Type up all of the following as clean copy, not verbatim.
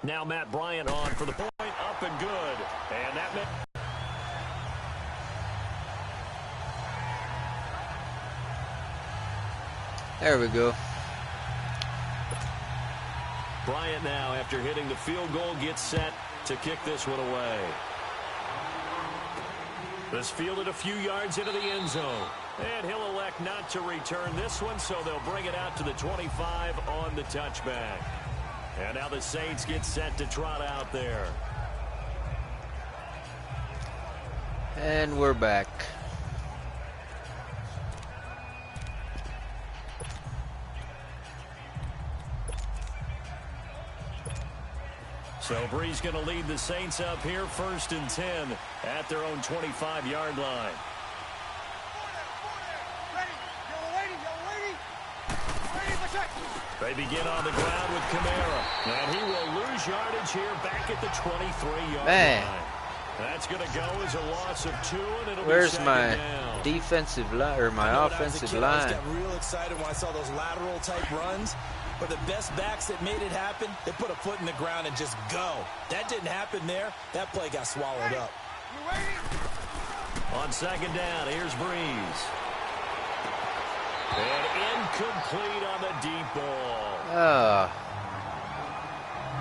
Now Matt Bryant on for the point, up and good. And that meant there we go. Bryant now, after hitting the field goal, gets set to kick this one away. This fielded a few yards into the end zone. And he'll elect not to return this one, so they'll bring it out to the 25 on the touchback. And now the Saints get set to trot out there. And we're back. So Brees going to lead the Saints up here, 1st and 10 at their own 25-yard line. They begin on the ground with Kamara, and he will lose yardage here back at the 23-yard line. That's going to go as a loss of 2, and it'll Where's be my down. defensive line or my offensive line? I got real excited when I saw those lateral type runs. But the best backs that made it happen, they put a foot in the ground and just go. That didn't happen there. That play got swallowed up. On 2nd down, here's Brees. And incomplete on the deep ball.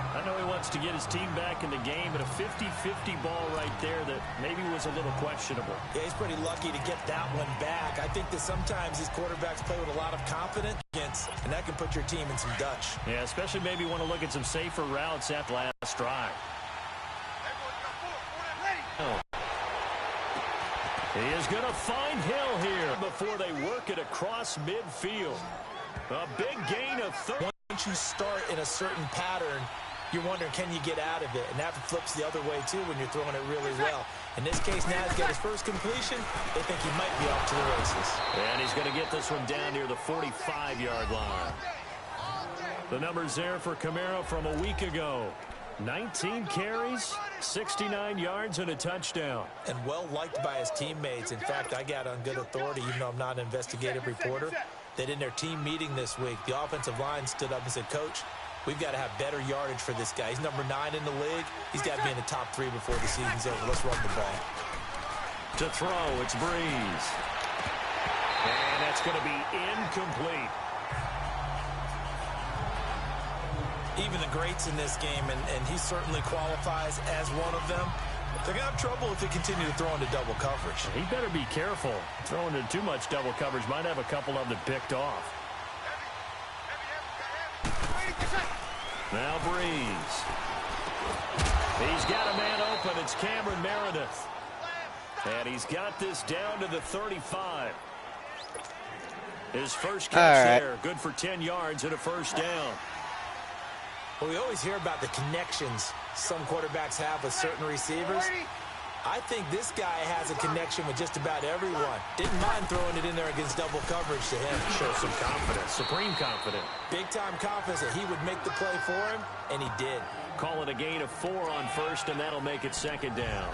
I know he wants to get his team back in the game, but a 50-50 ball right there that maybe was a little questionable. Yeah, he's pretty lucky to get that one back. I think that sometimes these quarterbacks play with a lot of confidence, and that can put your team in some Dutch. Yeah, especially maybe want to look at some safer routes at last drive. He is going to find Hill here before they work it across midfield. A big gain of 30. Once you start in a certain pattern, you're wondering, can you get out of it? And that flips the other way, too, when you're throwing it really well. In this case, now he's got his first completion. They think he might be off to the races. And he's going to get this one down near the 45-yard line. The numbers there for Kamara from a week ago. 19 carries, 69 yards, and a touchdown. And well liked by his teammates. In fact, I got on good authority, even though I'm not an investigative reporter, that in their team meeting this week, the offensive line stood up and said, Coach, we've got to have better yardage for this guy. He's number 9 in the league. He's got to be in the top 3 before the season's over. Let's run the ball. To throw, it's Brees. And that's going to be incomplete. Even the greats in this game, and he certainly qualifies as one of them, they're going to have trouble if they continue to throw into double coverage. He better be careful. Throwing into too much double coverage might have a couple of them picked off. Now Brees. He's got a man open. It's Cameron Meredith. And he's got this down to the 35. His first catch there. Good for 10 yards and a first down. Well, we always hear about the connections some quarterbacks have with certain receivers. I think this guy has a connection with just about everyone. Didn't mind throwing it in there against double coverage to him. Show some confidence, supreme confidence. Big-time confidence that he would make the play for him, and he did. Call it a gain of 4 on first, and that'll make it 2nd down.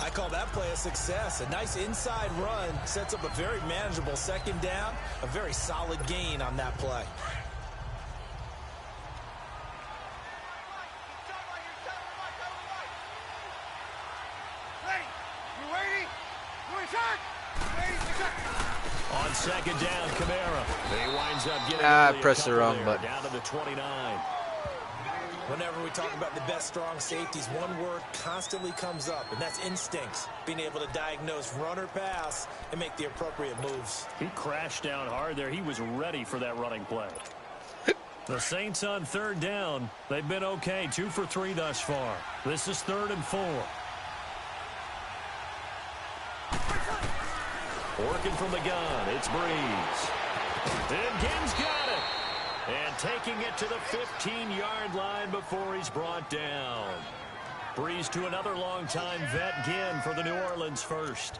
I call that play a success. A nice inside run sets up a very manageable 2nd down, a very solid gain on that play. On 2nd down, Kamara. He winds up getting I pressed the wrong button. Down to the 29. Whenever we talk about the best strong safeties, one word constantly comes up, and that's instincts. Being able to diagnose run or pass and make the appropriate moves. He crashed down hard there. He was ready for that running play. The Saints on 3rd down. They've been okay. 2 for 3 thus far. This is 3rd and 4. Working from the gun, it's Brees. And Ginn's got it. And taking it to the 15-yard line before he's brought down. Brees to another long-time vet, Ginn, for the New Orleans first.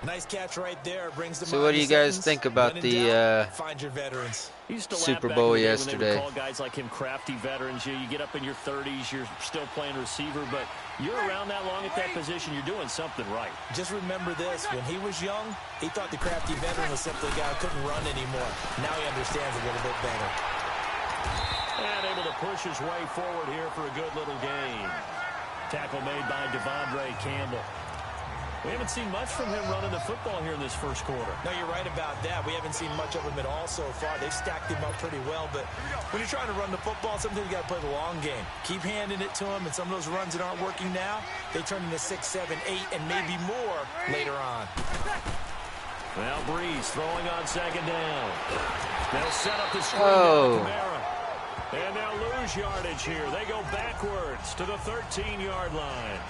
Nice catch right there. Brings them. So what do you guys think about the find your veterans. Super Bowl yesterday? Call guys like him crafty veterans. You get up in your 30s, you're still playing receiver, but you're around that long at that position, you're doing something right. Just remember this: when he was young, he thought the crafty veteran was simply a guy who couldn't run anymore. Now he understands a little bit better. And able to he'll push his way forward here for a good little gain. Tackle made by Devondre Campbell. We haven't seen much from him running the football here in this first quarter. No, you're right about that. We haven't seen much of him at all so far. They've stacked him up pretty well, but when you're trying to run the football, sometimes you got to play the long game. Keep handing it to him, and some of those runs that aren't working now, they turn into 6, 7, 8, and maybe more later on. Well, Breeze throwing on second down. They'll set up the screen to Kamara. And they'll lose yardage here. They go backwards to the 13-yard line.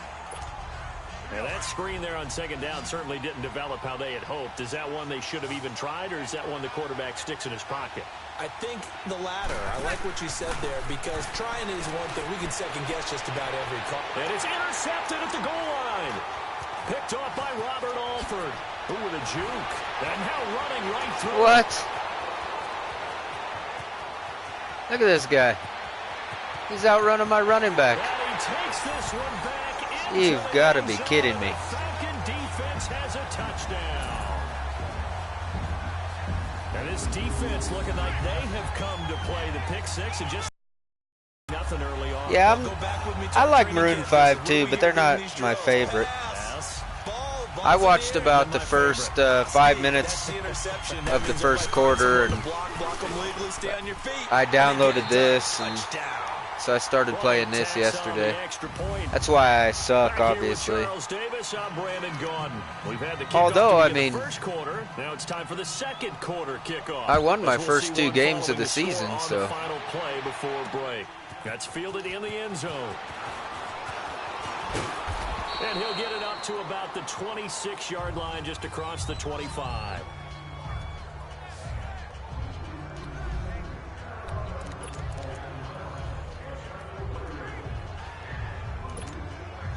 Now, that screen there on second down certainly didn't develop how they had hoped. Is that one they should have even tried, or is that one the quarterback sticks in his pocket? I think the latter. I like what you said there, because trying is one thing. We can second-guess just about every call. And it's intercepted at the goal line. Picked off by Robert Alford. Who with a juke. And now running right through. What? Look at this guy. He's outrunning my running back. And he takes this one back. You've got to be kidding me. Falcon defense has a touchdown. And this defense looking like they have come to play the pick six and just nothing early on. Yeah, I like Maroon 5 too, but they're not my favorite. I watched about the first 5 minutes of the first quarter, and I downloaded this, and so I started playing this yesterday. That's why I suck, obviously. Although, I mean, now it's time for the second quarter kickoff. I won my first 2 games of the season, so. Final play before break. That's fielded in the end zone. And he'll get it up to about the 26-yard line, just across the 25.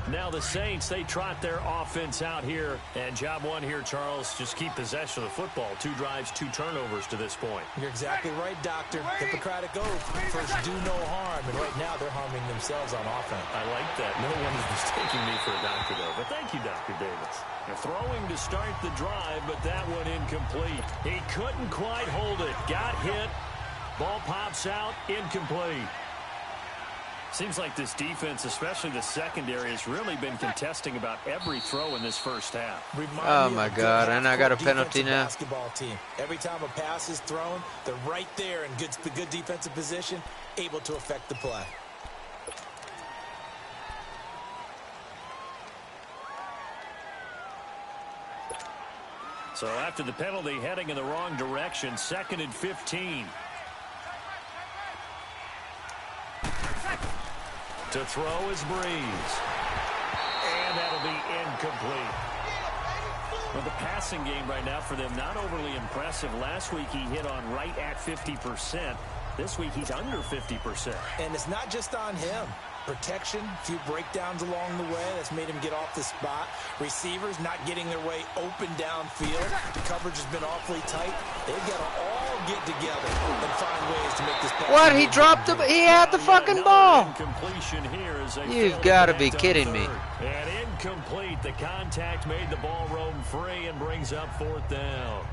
Now the Saints, they trot their offense out here. And job one here, Charles, just keep possession of the football. 2 drives, 2 turnovers to this point. You're exactly right, Doctor. Hippocratic oath. First, do no harm. And right now, they're harming themselves on offense. I like that. No one is mistaking me for a doctor, though. But thank you, Dr. Davis. They're throwing to start the drive, but that one incomplete. He couldn't quite hold it. Got hit. Ball pops out. Incomplete. Seems like this defense, especially the secondary, has really been contesting about every throw in this first half. Oh, my God, and I got a penalty now. Basketball team. Every time a pass is thrown, they're right there in good defensive position, able to affect the play. So after the penalty, heading in the wrong direction, 2nd and 15. To throw is Breeze. And that'll be incomplete. Well, the passing game right now for them, not overly impressive. Last week he hit on right at 50%. This week he's under 50%. And it's not just on him. Protection, a few breakdowns along the way. That's made him get off the spot. Receivers not getting their way open downfield. The coverage has been awfully tight. They've got to all get together and find ways to make this pass. What? He dropped him? He had the fucking ball. You've got to be kidding me. And incomplete. The contact made the ball roam free and brings up 4th down.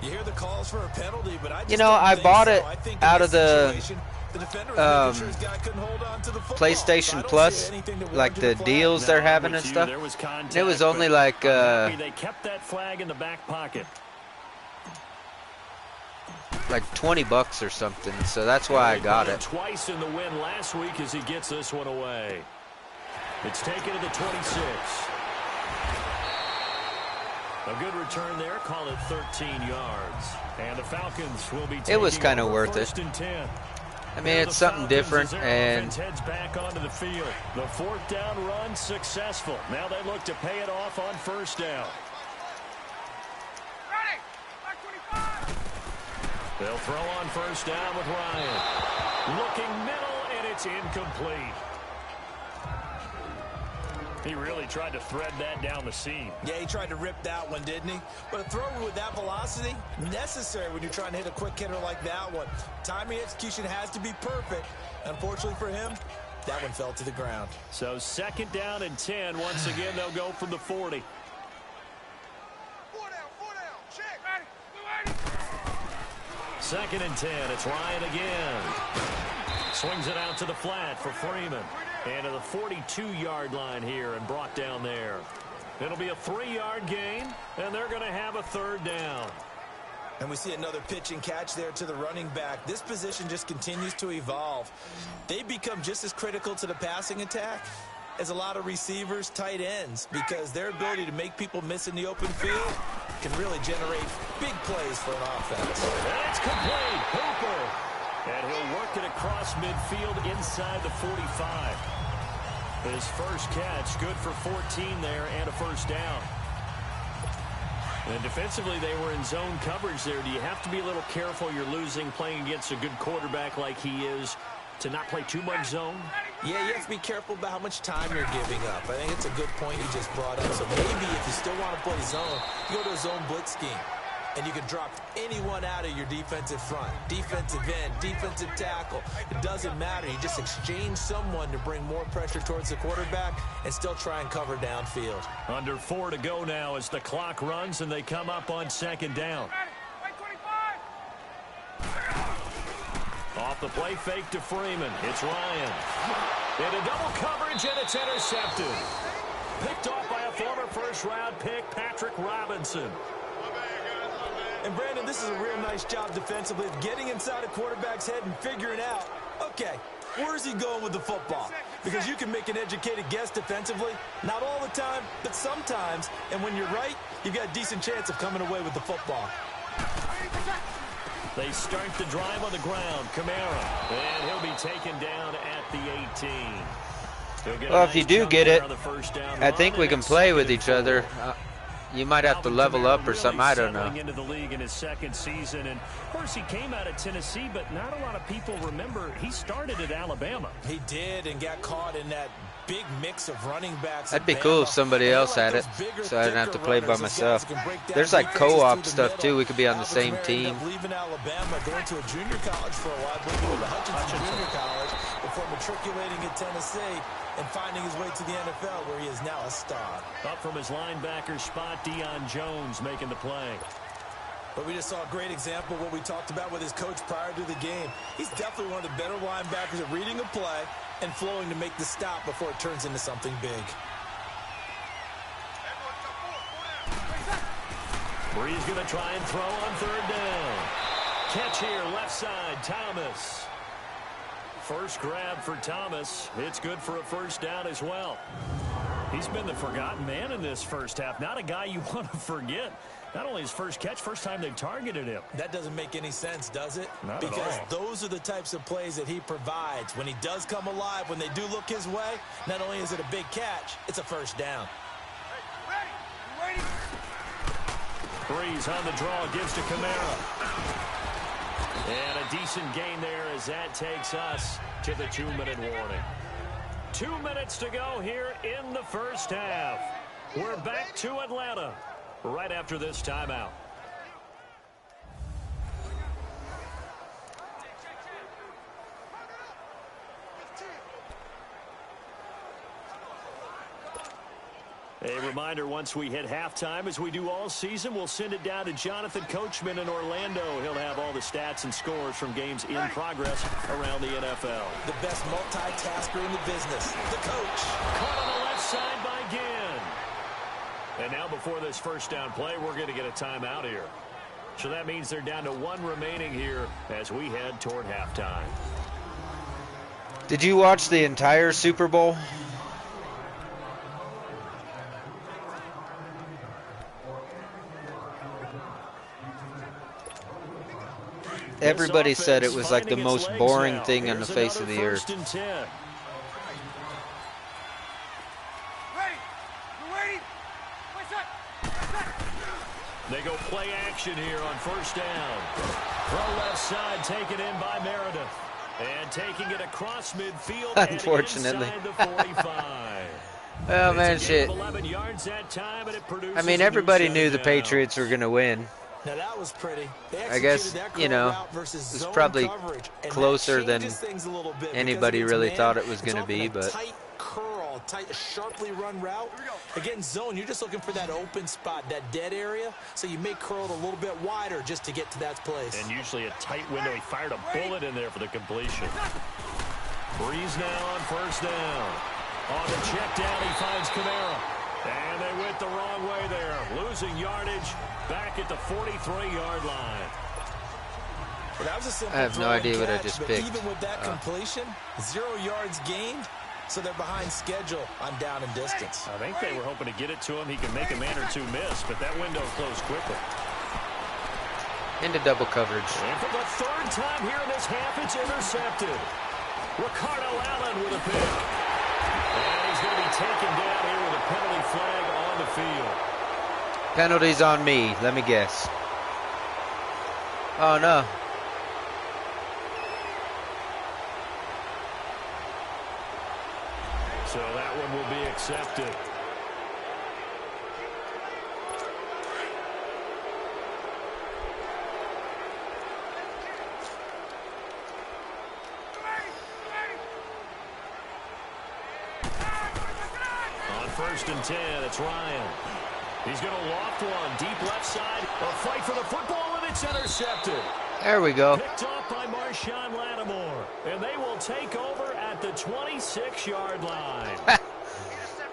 You hear the calls for a penalty, but I just I bought it out of the PlayStation Plus, like the deals they're having and stuff. It was only like they kept that flag in the back pocket. Like $20 or something, so that's why I got it. Twice in the win last week as he gets this one away. It's taken to the 26. A good return there, call it 13 yards. And the Falcons will be taking it was kind of worth it. 10. I mean, it's something different, and heads back onto the field. The 4th down run successful. Now they look to pay it off on 1st down. They'll throw on 1st down with Ryan. Looking middle, and it's incomplete. He really tried to thread that down the seam. Yeah, he tried to rip that one, didn't he? But a throw with that velocity, necessary when you're trying to hit a quick hitter like that one. Timing execution has to be perfect. Unfortunately for him, that one fell to the ground. So 2nd down and 10. Once again, they'll go from the 40. 4 down, check. 2nd and 10. It's Ryan again. Swings it out to the flat for Freeman. And to the 42-yard line here and brought down there. It'll be a 3-yard gain, and they're going to have a 3rd down. And we see another pitch and catch there to the running back. This position just continues to evolve. They become just as critical to the passing attack as a lot of receivers, tight ends, because their ability to make people miss in the open field can really generate big plays for an offense. And it's complete. Hooper. And he'll work it across midfield inside the 45. His first catch, good for 14 there and a 1st down. And defensively, they were in zone coverage there. Do you have to be a little careful? You're losing playing against a good quarterback like he is to not play too much zone? Yeah, you have to be careful about how much time you're giving up. I think it's a good point you just brought up. So maybe if you still want to play zone, you go to a zone blitz scheme. And you can drop anyone out of your defensive front. Defensive end, defensive tackle. It doesn't matter. You just exchange someone to bring more pressure towards the quarterback and still try and cover downfield. Under 4 to go now as the clock runs and they come up on 2nd down. Off the play fake to Freeman. It's Ryan. Into double coverage and it's intercepted. Picked off by a former 1st-round pick, Patrick Robinson. And, Brandon, this is a real nice job defensively of getting inside a quarterback's head and figuring out, okay, where's he going with the football? Because you can make an educated guess defensively, not all the time, but sometimes. And when you're right, you've got a decent chance of coming away with the football. They start the drive on the ground. Kamara. And he'll be taken down at the 18. Well, if you do get it, I think we can play with each other. You might have to level up or something. I don't know. Into the league in his 2nd season, and of course he came out of Tennessee, but not a lot of people remember he started at Alabama. He did, and got caught in that big mix of running backs. That'd be cool if somebody else had it, so I didn't have to play by myself. There's like co-op stuff too. We could be on the same team. Leaving Alabama, going to a junior college for a while, going to the Hutchinson Junior College before matriculating at Tennessee and finding his way to the NFL, where he is now a star. Up from his linebacker spot, Deion Jones making the play. But we just saw a great example of what we talked about with his coach prior to the game. He's definitely one of the better linebackers at reading a play and flowing to make the stop before it turns into something big. Bree's going to try and throw on 3rd down. Catch here, left side, Thomas. First grab for Thomas. It's good for a 1st down as well. He's been the forgotten man in this 1st half. Not a guy you want to forget. Not only his first catch, first time they've targeted him. That doesn't make any sense, does it? Not because at all. Those are the types of plays that he provides. When he does come alive, when they do look his way, not only is it a big catch, it's a 1st down. Breeze on the draw, gives to Kamara. And a decent gain there as that takes us to the 2-minute warning. 2 minutes to go here in the 1st half. We're back to Atlanta right after this timeout. A reminder, once we hit halftime, as we do all season, we'll send it down to Jonathan Coachman in Orlando. He'll have all the stats and scores from games in progress around the NFL. The best multitasker in the business, the coach. Caught on the left side by Ginn. And now before this 1st down play, we're going to get a timeout here. So that means they're down to 1 remaining here as we head toward halftime. Did you watch the entire Super Bowl? Everybody said it was like the most boring thing on the face of the earth. They go play action here on 1st down. From left side, taken in by Meredith. And taking it across midfield. Unfortunately. And inside the 45. Oh, man, shit. I mean, everybody knew the Patriots were going to win. Now that was pretty. I guess, you know, it's probably closer than anybody really thought it was going to be, but tight curl, tight, sharply run route. Again, zone, you're just looking for that open spot, that dead area, so you may curl it a little bit wider just to get to that place. And usually a tight window. He fired a bullet in there for the completion. Breeze now on first down. On the check down, he finds Kamara. And they went the wrong way there. Losing yardage back at the 43-yard line. Well, that was a simple I have no idea what I just picked. Even with that completion, 0 yards gained, so they're behind schedule on down and distance. I think they were hoping to get it to him. He can make a man or two miss, but that window closed quickly. Into double coverage. And for the third time here in this half, it's intercepted. Ricardo Allen with a pick. And he's going to be taken down here with a penalty flag on the field. Penalties on me, let me guess. Oh, no. So that one will be accepted. On first and 10, it's Ryan. He's going to loft one deep left side. A fight for the football, and it's intercepted. There we go. Picked off by Marshawn Lattimore. And they will take over at the 26-yard line.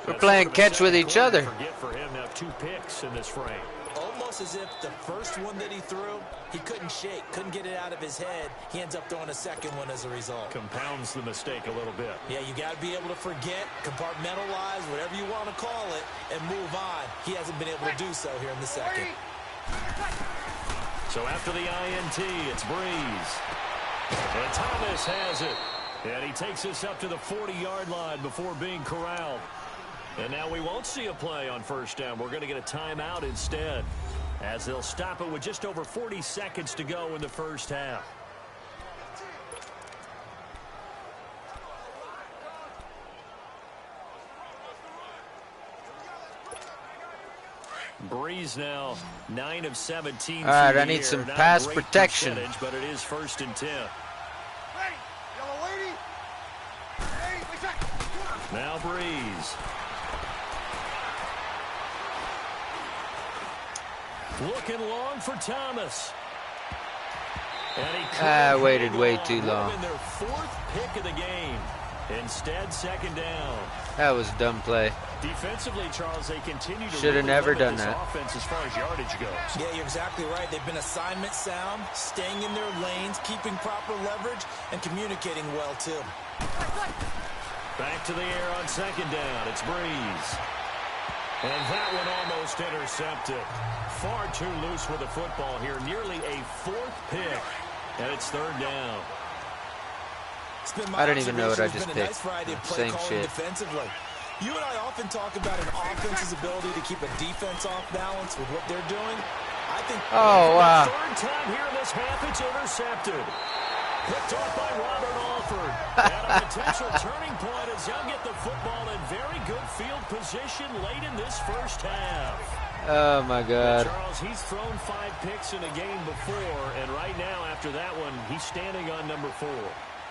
We're playing catch with each other. Forget for him now 2 picks in this frame. Almost as if the first one that he threw, he couldn't shake, couldn't get it out of his head. He ends up throwing a second one as a result. Compounds the mistake a little bit. Yeah, you got to be able to forget, compartmentalize, whatever you want to call it, and move on. He hasn't been able to do so here in the second. So after the INT, it's Breeze. And Thomas has it. And he takes us up to the 40-yard line before being corralled. And now we won't see a play on first down. We're going to get a timeout instead, as they'll stop it with just over 40 seconds to go in the first half. Breeze now 9 of 17. All right, I need some pass protection. But it is first and 10. Now Breeze. Looking long for Thomas. And he waited way too long. Their 4th pick of the game. Instead, second down. That was a dumb play. Defensively, Charles, they continue to should have never done that. Offense as far as yardage goes. Yeah, you're exactly right. They've been assignment sound, staying in their lanes, keeping proper leverage, and communicating well, too. Back to the air on second down. It's Breeze. And that one almost intercepted. Far too loose with the football here. Nearly a 4th pick. And it's third down. I don't even know what I just picked. Same shit. Defensively. You and I often talk about an offense's ability to keep a defense off balance with what they're doing. I think wow. Third time here in this half, it's intercepted. Picked off by Robert Alford. And a potential turning point as they'll get the football in very good field position late in this first half. Oh, my God. Charles, he's thrown 5 picks in a game before, and right now, after that one, he's standing on number 4.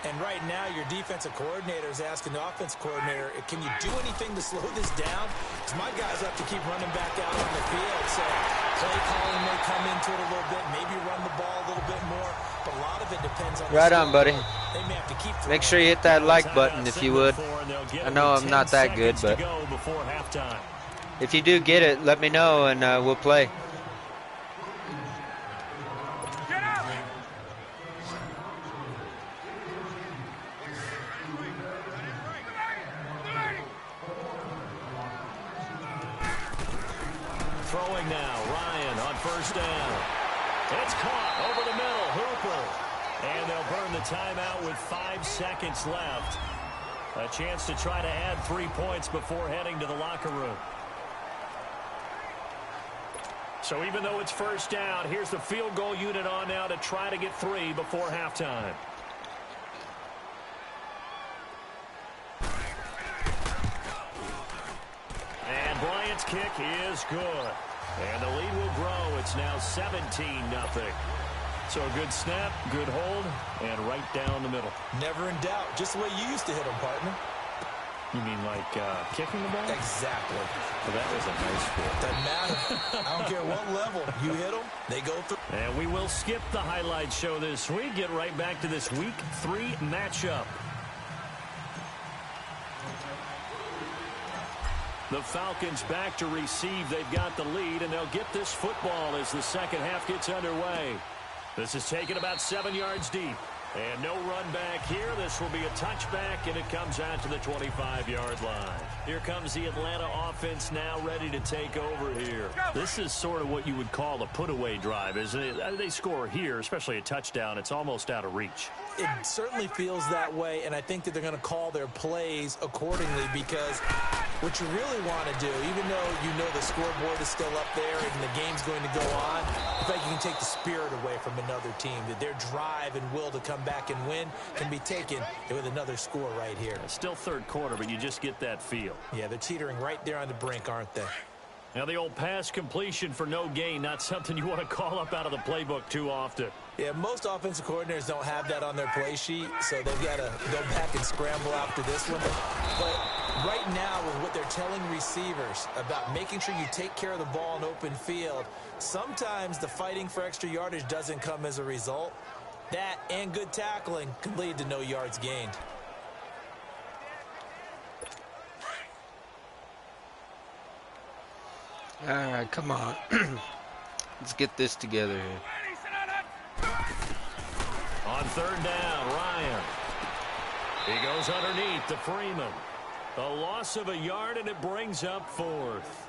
And right now, your defensive coordinator is asking the offense coordinator, can you do anything to slow this down? Because my guys have to keep running back out on the field. So play calling may come into it a little bit, maybe run the ball a little bit more. But a lot of it depends on right on, buddy. They may have to keep make sure you hit that like button if you would. I know I'm not that good, but if you do get it, let me know and we'll play. Throwing now, Ryan on first down. It's caught over the middle, Hooper. And they'll burn the timeout with 5 seconds left. A chance to try to add 3 points before heading to the locker room. So even though it's first down, here's the field goal unit on now to try to get 3 before halftime. And Bryant's kick is good. And the lead will grow. It's now 17-0. So a good snap, good hold, and right down the middle. Never in doubt. Just the way you used to hit them, partner. You mean like kicking the ball? Exactly. Well, that was a nice fit. Doesn't matter. I don't care what level. You hit them, they go through. And we will skip the highlight show this week. Get right back to this Week 3 matchup. The Falcons back to receive. They've got the lead, and they'll get this football as the second half gets underway. This is taken about 7 yards deep. And no run back here. This will be a touchback, and it comes out to the 25-yard line. Here comes the Atlanta offense now ready to take over here. This is sort of what you would call a put-away drive, isn't it? They score here, especially a touchdown. It's almost out of reach. It certainly feels that way, and I think that they're going to call their plays accordingly because what you really want to do, even though you know the scoreboard is still up there and the game's going to go on, I think you can take the spirit away from another team, that their drive and will to come back and win can be taken with another score right here. It's still third quarter, but you just get that feel. Yeah, they're teetering right there on the brink, aren't they? Now the old pass completion for no gain, not something you want to call up out of the playbook too often. Yeah, most offensive coordinators don't have that on their play sheet, so they've got to go back and scramble after this one. But right now, with what they're telling receivers about making sure you take care of the ball in open field, sometimes the fighting for extra yardage doesn't come as a result. That and good tackling can lead to no yards gained. All right, come on. Let's get this together here. On third down, Ryan. He goes underneath to Freeman. A loss of a yard, and it brings up fourth.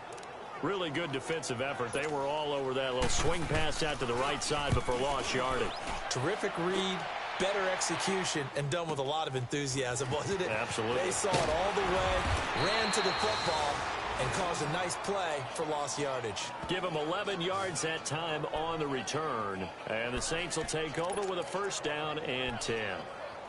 Really good defensive effort. They were all over that little swing pass out to the right side, but for lost yardage. Terrific read, better execution, and done with a lot of enthusiasm, wasn't it? Absolutely. They saw it all the way, ran to the football, and caused a nice play for lost yardage. Give them 11 yards that time on the return. And the Saints will take over with a first down and 10.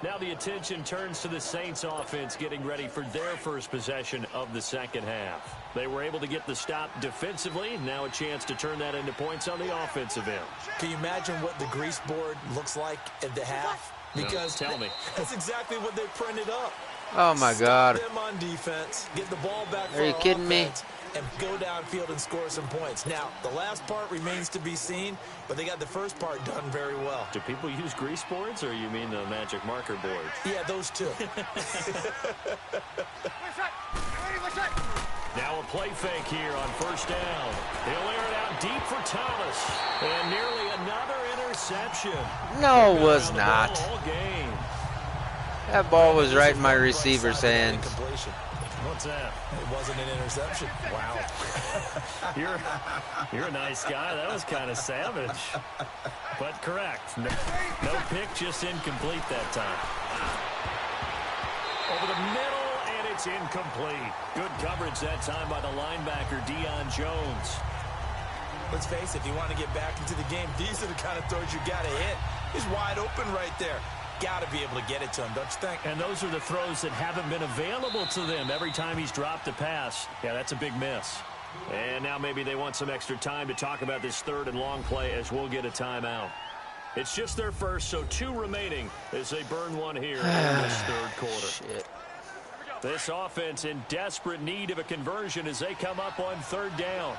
Now the attention turns to the Saints offense getting ready for their first possession of the second half. They were able to get the stop defensively. Now a chance to turn that into points on the offensive end. Can you imagine what the grease board looks like at the half? Because no, tell me. That's exactly what they printed up. Oh, my God. Stop them on defense, get the ball back for Are you kidding me? And go downfield and score some points. Now, the last part remains to be seen, but they got the first part done very well. Do people use grease boards, or you mean the magic marker boards? Yeah, those two. Now a play fake here on first down. He'll air it out deep for Thomas. And nearly another interception. No, it was not. All game. That ball was right in my receiver's hands. What's that? It wasn't an interception. Wow. You're a nice guy. That was kind of savage. But correct. No pick, just incomplete that time. Over the middle, and it's incomplete. Good coverage that time by the linebacker, Deion Jones. Let's face it, if you want to get back into the game, these are the kind of throws you got to hit. He's wide open right there. Got to be able to get it to him, don't you think? And those are the throws that haven't been available to them every time he's dropped a pass. Yeah, that's a big miss. And now maybe they want some extra time to talk about this third and long play as we'll get a timeout. It's just their first, so 2 remaining as they burn one here in this third quarter. Shit. This offense in desperate need of a conversion as they come up on third down.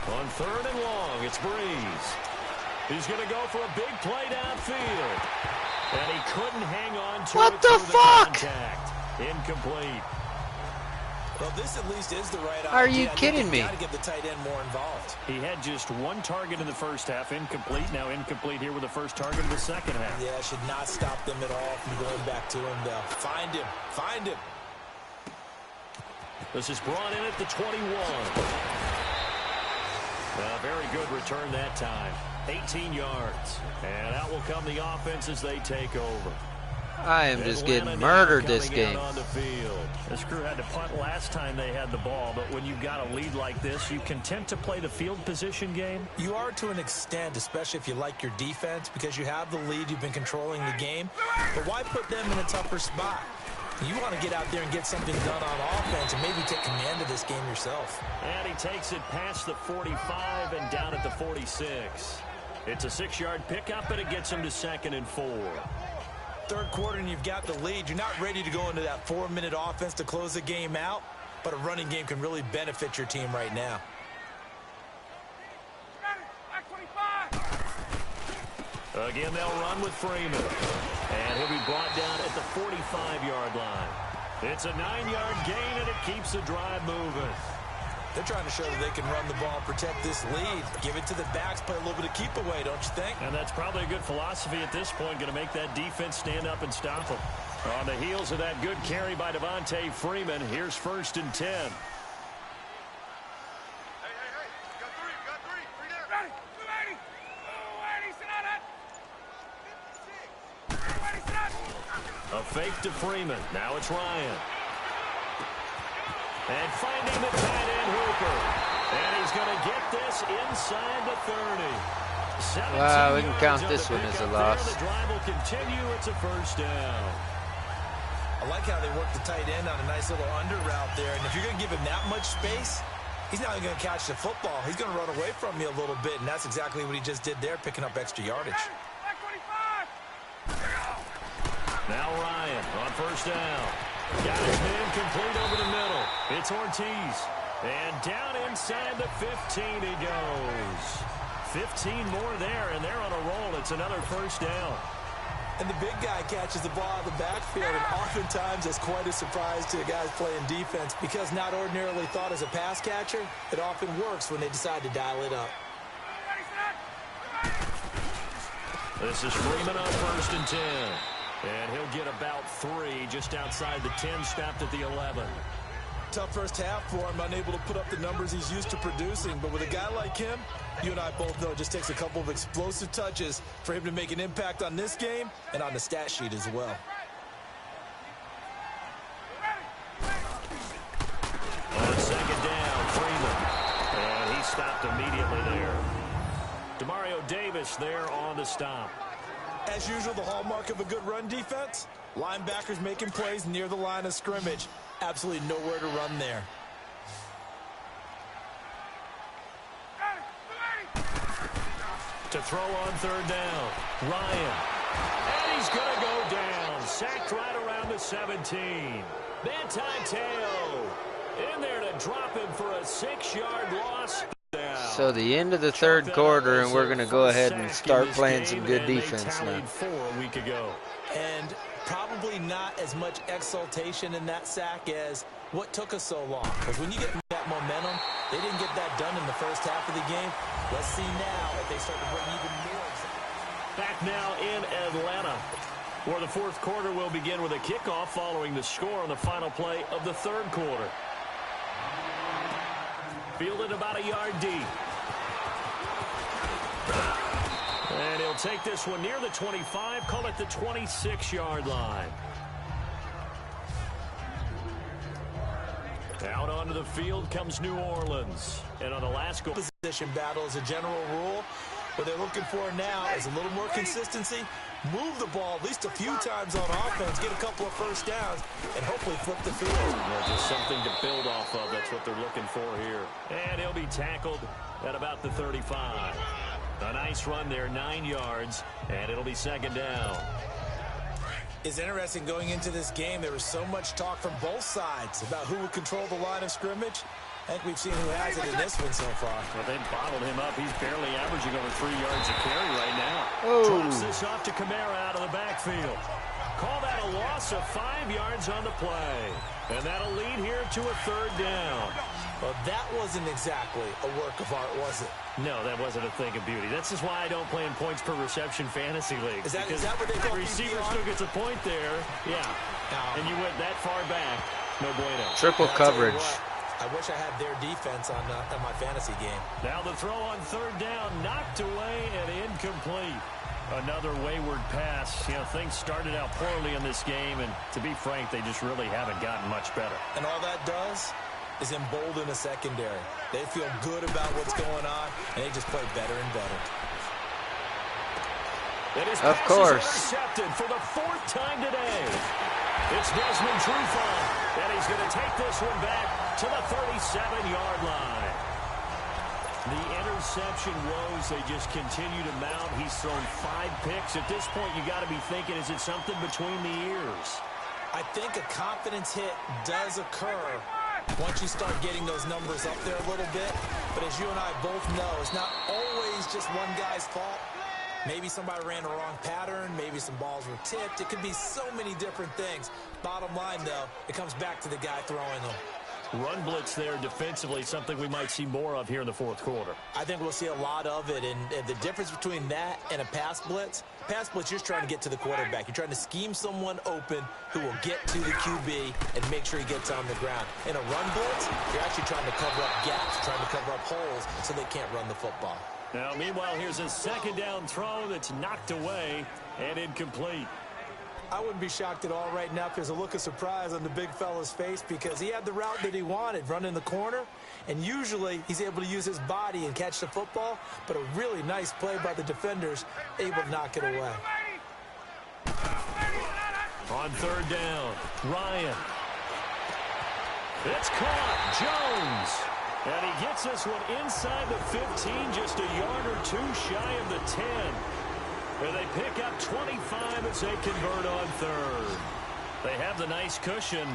On third and long, it's Breeze. He's going to go for a big play downfield. And he couldn't hang on to what it the through fuck? The contact. Incomplete. Well, this at least is the right idea. Are you kidding me? Got to get the tight end more involved. He had just 1 target in the first half, incomplete. Now incomplete here with the first target of the second half. Yeah, should not stop them at all from going back to him, though. Find him. Find him. This is brought in at the 21. A very good return that time. 18 yards. And out will come the offense as they take over. I am just getting murdered this game. On the field. This crew had to punt last time they had the ball, but when you've got a lead like this, you content to play the field position game? You are to an extent, especially if you like your defense, because you have the lead, you've been controlling the game. But why put them in a tougher spot? You want to get out there and get something done on offense and maybe take command of this game yourself. And he takes it past the 45 and down at the 46. It's a 6-yard pickup, and it gets him to 2nd and 4. Third quarter, and you've got the lead. You're not ready to go into that 4-minute offense to close the game out, but a running game can really benefit your team right now. Again, they'll run with Freeman. And he'll be brought down at the 45-yard line. It's a 9-yard gain, and it keeps the drive moving. They're trying to show that they can run the ball, protect this lead. Give it to the backs, play a little bit of keep away, don't you think? And that's probably a good philosophy at this point, going to make that defense stand up and stop them. On the heels of that good carry by Devontae Freeman, here's 1st and 10. A fake to Freeman. Now it's Ryan. And finding the tight end Hooper. And he's going to get this inside the 30. Wow, we can count this one as a loss. The drive will continue. It's a 1st down. I like how they work the tight end on a nice little under route there. And if you're going to give him that much space, he's not going to catch the football. He's going to run away from you a little bit, and that's exactly what he just did there, picking up extra yardage. Now Ryan on 1st down. Got his man complete over the middle. It's Ortiz. And down inside the 15 he goes. 15 more there, and they're on a roll. It's another 1st down. And the big guy catches the ball out of the backfield, and oftentimes it's quite a surprise to guys playing defense because not ordinarily thought as a pass catcher, it often works when they decide to dial it up. This is Freeman on 1st and 10. And he'll get about 3 just outside the 10, stopped at the 11. Tough first half for him, unable to put up the numbers he's used to producing. But with a guy like him, you and I both know it just takes a couple of explosive touches for him to make an impact on this game and on the stat sheet as well. On 2nd down, Freeman. And he stopped immediately there. Demario Davis there on the stop. As usual, the hallmark of a good run defense, linebackers making plays near the line of scrimmage. Absolutely nowhere to run there. To throw on 3rd down, Ryan. And he's going to go down. Sacked right around the 17. Manti Te'o in there to drop him for a 6-yard loss. So the end of the 3rd quarter, and we're going to go ahead and start playing some good defense now. 4 a week ago. And probably not as much exultation in that sack as what took us so long. Because when you get that momentum, they didn't get that done in the first half of the game. Let's see now if they start to bring even more. Back now in Atlanta, where the 4th quarter will begin with a kickoff following the score on the final play of the 3rd quarter. Fielded about a yard deep. And he'll take this one near the 25, call it the 26-yard line. Out onto the field comes New Orleans. And on the last goal, Position battle is a general rule. What they're looking for now is a little more consistency. Move the ball at least a few times on offense, get a couple of 1st downs, and hopefully flip the field. Yeah, just something to build off of. That's what they're looking for here. And he'll be tackled at about the 35. A nice run there, 9 yards, and it'll be 2nd down. It's interesting going into this game. There was so much talk from both sides about who would control the line of scrimmage. I think we've seen who has it in this one so far. Well, they bottled him up. He's barely averaging over 3 yards a carry right now. Oh. Drops this off to Kamara out of the backfield. Call that a loss of 5 yards on the play. And that'll lead here to a 3rd down. Well, that wasn't exactly a work of art, was it? No, that wasn't a thing of beauty. That's just why I don't play in points per reception fantasy leagues. Is that what they call the receiver PPR? still gets a point there. Yeah. No. And you went that far back. No bueno. Triple coverage. I wish I had their defense on my fantasy game. Now the throw on 3rd down, knocked away and incomplete. Another wayward pass. You know, things started out poorly in this game, and to be frank, they just really haven't gotten much better. And all that does is embolden a secondary. They feel good about what's going on, and they just play better and better. Of course. Intercepted for the 4th time today. It's Desmond Trufant, and he's going to take this one back to the 37-yard line. The interception woes, they just continue to mount. He's thrown 5 picks. At this point, you got to be thinking, is it something between the ears? I think a confidence hit does occur once you start getting those numbers up there a little bit. But as you and I both know, it's not always just one guy's fault. Maybe somebody ran the wrong pattern. Maybe some balls were tipped. It could be so many different things. Bottom line, though, it comes back to the guy throwing them. Run blitz there defensively, something we might see more of here in the fourth quarter. I think we'll see a lot of it, and the difference between that and a pass blitz, you're just trying to get to the quarterback. You're trying to scheme someone open who will get to the QB and make sure he gets on the ground. In a run blitz, you're actually trying to cover up gaps, trying to cover up holes so they can't run the football. Now, meanwhile, here's a second down throw that's knocked away and incomplete. I wouldn't be shocked at all right now if there's a look of surprise on the big fella's face because he had the route that he wanted, running the corner, and usually he's able to use his body and catch the football, but a really nice play by the defenders, able to knock it away. On third down, Ryan. It's caught, Jones. And he gets this one inside the 15, just a yard or two shy of the 10. And they pick up 25 as they convert on third. They have the nice cushion.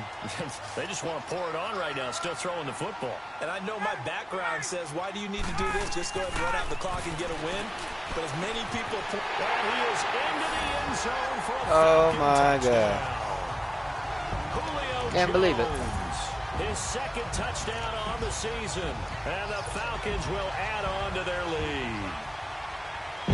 They just want to pour it on right now, still throwing the football. And I know my background says, why do you need to do this? Just go ahead and run out the clock and get a win. But as many people... And he is into the end zone for a my God. Julio Can't believe it. His second touchdown on the season. And the Falcons will add on to their lead.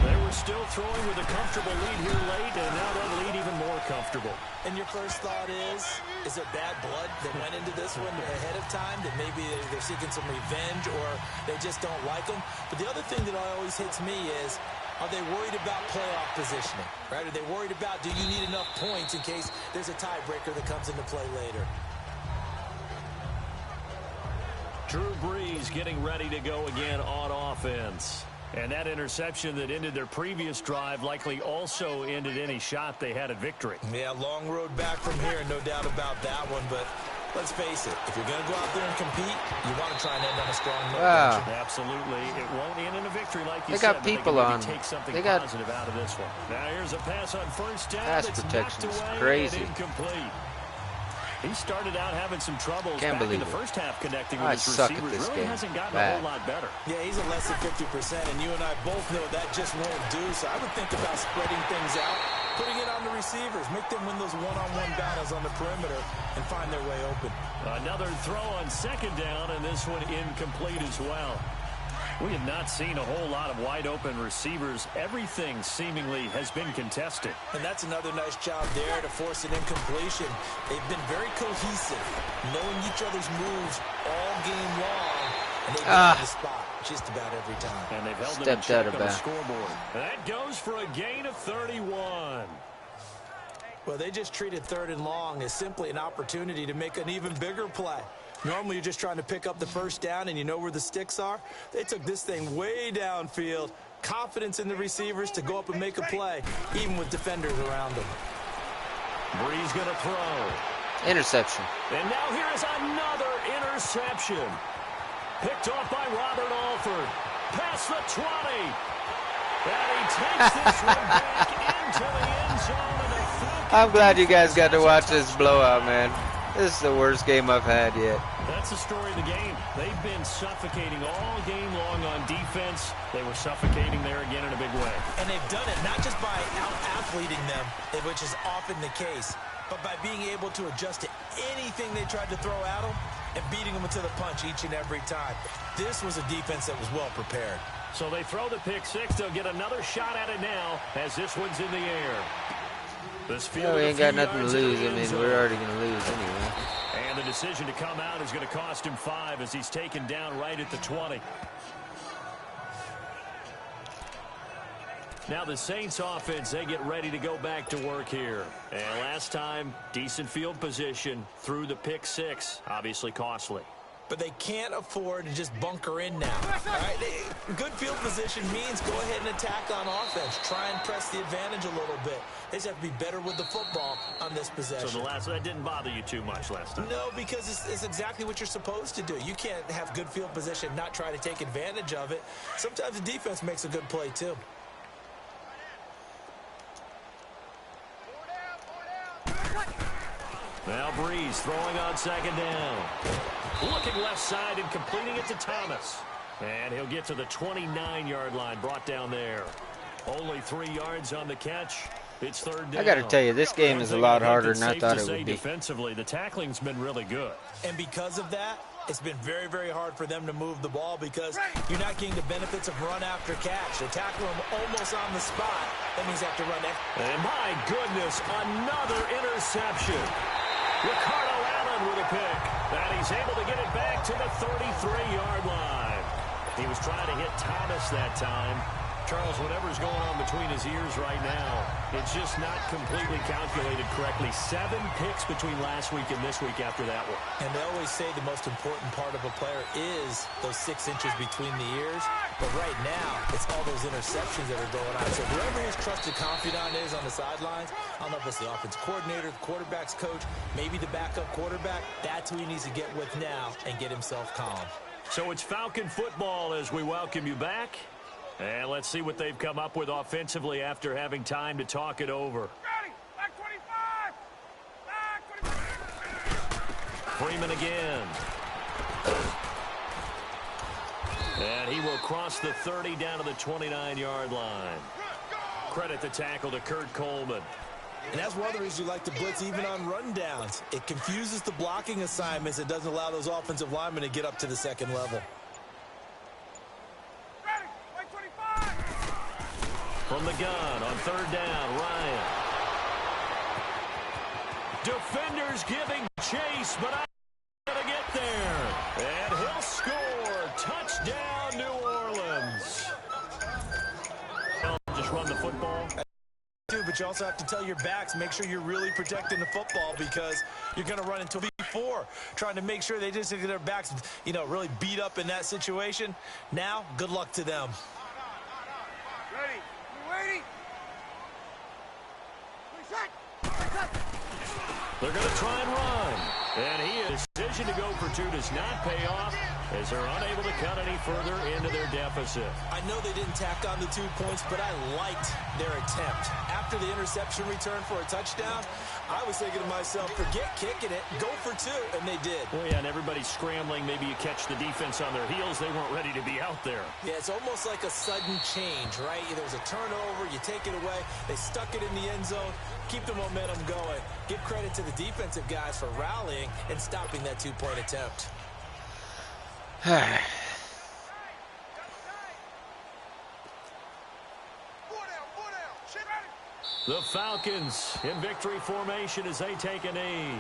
They were still throwing with a comfortable lead here late, and now that lead even more comfortable. And your first thought is there bad blood that went into this one ahead of time, that maybe they're seeking some revenge or they just don't like them? But the other thing that always hits me is, are they worried about playoff positioning, right? Are they worried about, do you need enough points in case there's a tiebreaker that comes into play later? Drew Brees getting ready to go again on offense. And that interception that ended their previous drive likely also ended any shot they had at victory. Yeah, long road back from here, no doubt about that one. But let's face it, if you're going to go out there and compete, you want to try and end on a strong note. Wow. Absolutely. It won't end in a victory like you they said. Got people they on. Take something they got positive out of this one. Now here's a pass on first down. Pass that's protection is knocked away crazy. and incomplete. He started out having some troubles Can't back in believe the it. first half connecting with I his suck receivers. at this really game. hasn't gotten Bad. a whole lot better. Yeah, he's at less than 50%, and you and I both know that just won't do. So I would think about spreading things out, putting it on the receivers, make them win those one-on-one battles on the perimeter and find their way open. Another throw on second down, and this one incomplete as well. We have not seen a whole lot of wide-open receivers. Everything seemingly has been contested. And that's another nice job there to force an incompletion. They've been very cohesive, knowing each other's moves all game long, and they've been on the spot just about every time. And they've held them in check on the scoreboard. That goes for a gain of 31. Well, they just treated third and long as simply an opportunity to make an even bigger play. Normally, you're just trying to pick up the first down, and you know where the sticks are. They took this thing way downfield. Confidence in the receivers to go up and make a play, even with defenders around them. Brees going to throw. Interception. And now here is another interception. Picked off by Robert Alford. Past the 20. And he takes this one back into the end zone. And I'm glad you guys got to watch this blowout, man. This is the worst game I've had yet. That's the story of the game. They've been suffocating all game long on defense. They were suffocating there again in a big way. And they've done it not just by out-athleting them, which is often the case, but by being able to adjust to anything they tried to throw at them and beating them to the punch each and every time. This was a defense that was well prepared. So they throw the pick six. They'll get another shot at it now as this one's in the air. This field we ain't got nothing to lose. I mean, we're already going to lose anyway. And the decision to come out is going to cost him 5 as he's taken down right at the 20. Now the Saints offense, they get ready to go back to work here. And last time, decent field position through the pick six. Obviously costly. But they can't afford to just bunker in now. All right? Good field position means go ahead and attack on offense. Try and press the advantage a little bit. They just have to be better with the football on this possession. So that didn't bother you too much last time? No, because it's exactly what you're supposed to do. You can't have good field position and not try to take advantage of it. Sometimes the defense makes a good play, too. Now Brees throwing on second down. Looking left side and completing it to Thomas. And he'll get to the 29-yard line, brought down there. Only 3 yards on the catch. It's third down. I got to tell you, this game is a lot harder than I thought it would be. Defensively, the tackling's been really good. And because of that, it's been very, very hard for them to move the ball because you're not getting the benefits of run after catch. They tackle him almost on the spot. That means they have to run it. And my goodness, another interception. Ricardo Allen with a pick. And he's able to get it back to the 33-yard line. He was trying to hit Thomas that time. Charles, whatever's going on between his ears right now, it's just not completely calculated correctly. 7 picks between last week and this week after that one. And they always say the most important part of a player is those 6 inches between the ears. But right now, it's all those interceptions that are going on. So whoever his trusted confidant is on the sidelines, I don't know if it's the offense coordinator, the quarterback's coach, maybe the backup quarterback, that's who he needs to get with now and get himself calm. So it's Falcon football as we welcome you back. And let's see what they've come up with offensively after having time to talk it over. Ready. Back 25. Back 25. Freeman again. And he will cross the 30 down to the 29-yard line. Credit the tackle to Kurt Coleman. And that's one of the reasons you like to blitz even on rundowns. It confuses the blocking assignments. It doesn't allow those offensive linemen to get up to the second level. From the gun on third down, Ryan. Defenders giving chase, but I'm going to get there. And he'll score. Touchdown, New Orleans. Just run the football. But you also have to tell your backs, make sure you're really protecting the football because you're going to run into B4, trying to make sure they just get their backs, really beat up in that situation. Now, good luck to them. Ready. Waiting. They're going to try and run. And his decision to go for 2 does not pay off as they're unable to cut any further into their deficit. I know they didn't tack on the 2 points, but I liked their attempt. After the interception return for a touchdown, I was thinking to myself, forget kicking it, go for 2, and they did. Oh, yeah, and everybody's scrambling. Maybe you catch the defense on their heels. They weren't ready to be out there. Yeah, it's almost like a sudden change, right? There's a turnover, you take it away, they stuck it in the end zone, keep the momentum going. Give credit to the defensive guys for rallying and stopping that 2-point attempt. The Falcons in victory formation as they take a knee.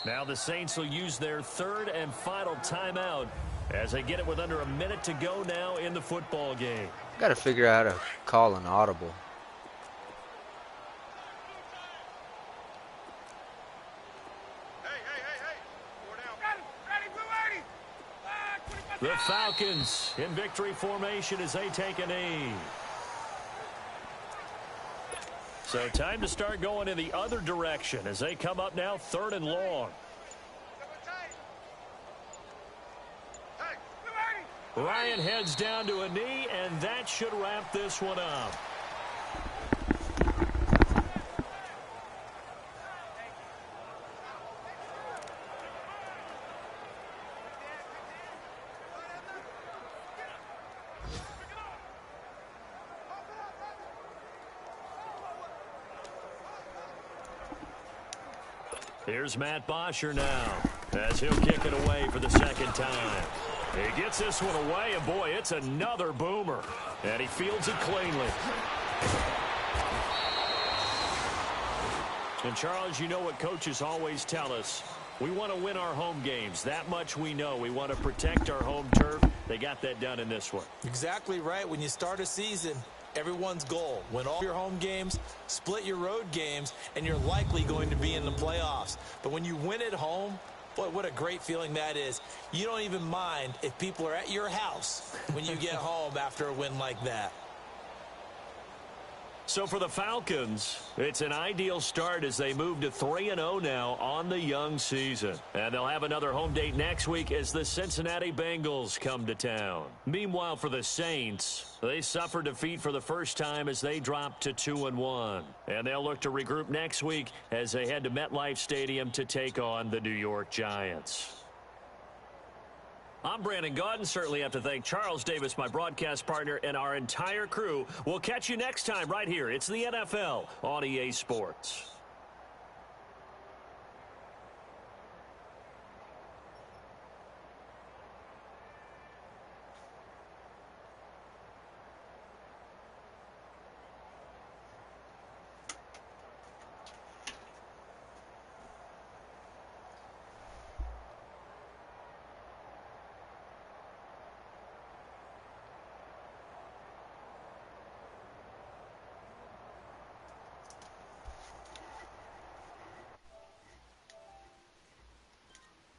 Now the Saints will use their 3rd and final timeout as they get it with under a minute to go now in the football game. Got to figure out how to call an audible. The Falcons in victory formation as they take a knee. So time to start going in the other direction as they come up now 3rd and long. Ryan heads down to a knee, and that should wrap this one up. Here's Matt Bosher now as he'll kick it away for the 2nd time. He gets this one away, and boy, it's another boomer. And he fields it cleanly. And Charles, you know what coaches always tell us. We want to win our home games. That much we know. We want to protect our home turf. They got that done in this one. Exactly right. When you start a season, everyone's goal, win all your home games, split your road games, and you're likely going to be in the playoffs. But when you win at home, boy, what a great feeling that is. You don't even mind if people are at your house when you get home after a win like that. So for the Falcons, it's an ideal start as they move to 3-0 now on the young season. And they'll have another home date next week as the Cincinnati Bengals come to town. Meanwhile, for the Saints, they suffered defeat for the first time as they dropped to 2-1. And they'll look to regroup next week as they head to MetLife Stadium to take on the New York Giants. I'm Brandon Gaudin. Certainly have to thank Charles Davis, my broadcast partner, and our entire crew. We'll catch you next time right here. It's the NFL on EA Sports.